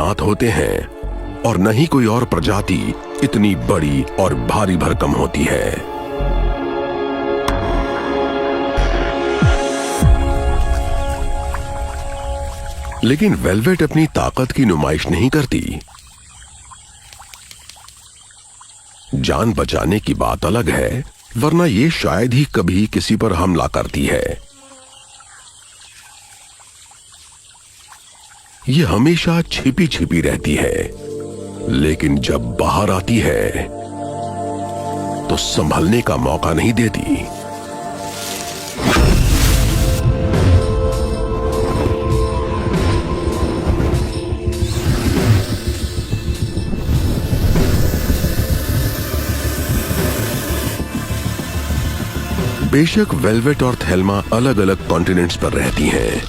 दांत होते हैं और न ही कोई और प्रजाति इतनी बड़ी और भारी भरकम होती है। लेकिन वेलवेट अपनी ताकत की नुमाइश नहीं करती। जान बचाने की बात अलग है, वरना ये शायद ही कभी किसी पर हमला करती है। ये हमेशा छिपी छिपी रहती है, लेकिन जब बाहर आती है तो संभलने का मौका नहीं देती। बेशक वेलवेट और थेल्मा अलग अलग कॉन्टिनेंट्स पर रहती हैं,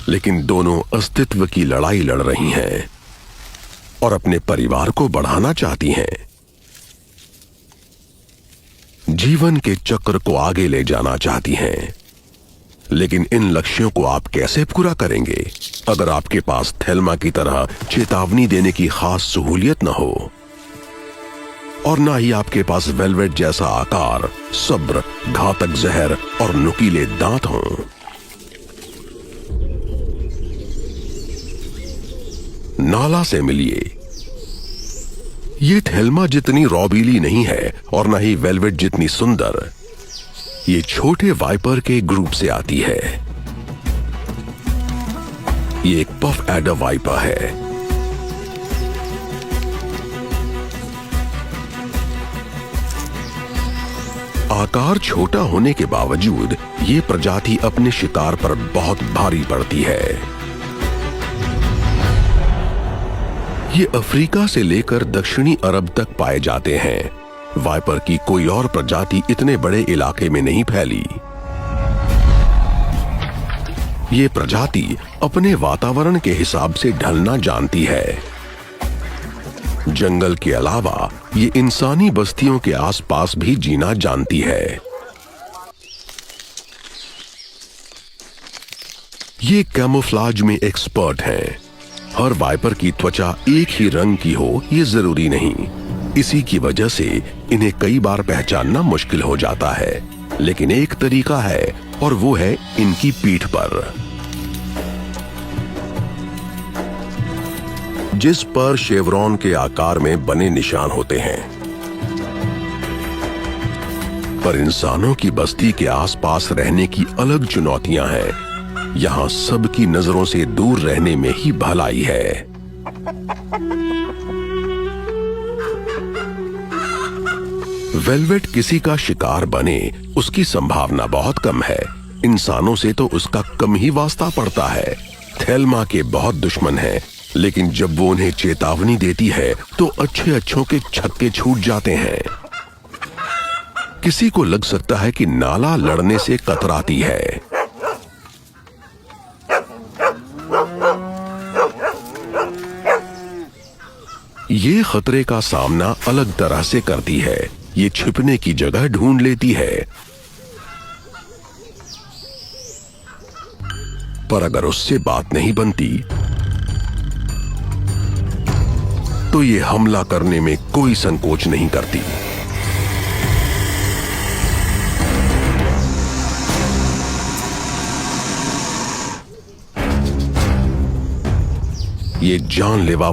लेकिन दोनों अस्तित्व की लड़ाई लड़ रही हैं और अपने परिवार को बढ़ाना चाहती हैं। जीवन के चक्र को आगे ले जाना चाहती हैं। लेकिन इन लक्ष्यों को आप कैसे पूरा करेंगे अगर आपके पास थेल्मा की तरह चेतावनी देने की खास सहूलियत न हो, और ना ही आपके पास वेलवेट जैसा आकार, सब्र, घातक जहर और नुकीले दांत हों। नाला से मिलिए। ये थेल्मा जितनी रौबीली नहीं है और ना ही वेलवेट जितनी सुंदर। ये छोटे वाइपर के ग्रुप से आती है। ये एक पफ एडर वाइपर है। आकार छोटा होने के बावजूद ये प्रजाति अपने शिकार पर बहुत भारी पड़ती है। ये अफ्रीका से लेकर दक्षिणी अरब तक पाए जाते हैं। वाइपर की कोई और प्रजाति इतने बड़े इलाके में नहीं फैली। ये प्रजाति अपने वातावरण के हिसाब से ढलना जानती है। जंगल के अलावा ये इंसानी बस्तियों के आसपास भी जीना जानती है। ये कैमोफ्लाज में एक्सपर्ट हैं। हर वाइपर की त्वचा एक ही रंग की हो ये जरूरी नहीं। इसी की वजह से इन्हें कई बार पहचानना मुश्किल हो जाता है। लेकिन एक तरीका है और वो है इनकी पीठ पर, जिस पर शेवरॉन के आकार में बने निशान होते हैं। पर इंसानों की बस्ती के आसपास रहने की अलग चुनौतियां हैं। यहां सबकी नजरों से दूर रहने में ही भलाई है। वेलवेट किसी का शिकार बने उसकी संभावना बहुत कम है। इंसानों से तो उसका कम ही वास्ता पड़ता है। थेल्मा के बहुत दुश्मन हैं, लेकिन जब वो उन्हें चेतावनी देती है तो अच्छे अच्छों के छक्के छूट जाते हैं। किसी को लग सकता है कि नाला लड़ने से कतराती है। ये खतरे का सामना अलग तरह से करती है। ये छिपने की जगह ढूंढ लेती है। पर अगर उससे बात नहीं बनती तो ये हमला करने में कोई संकोच नहीं करती। ये जानलेवा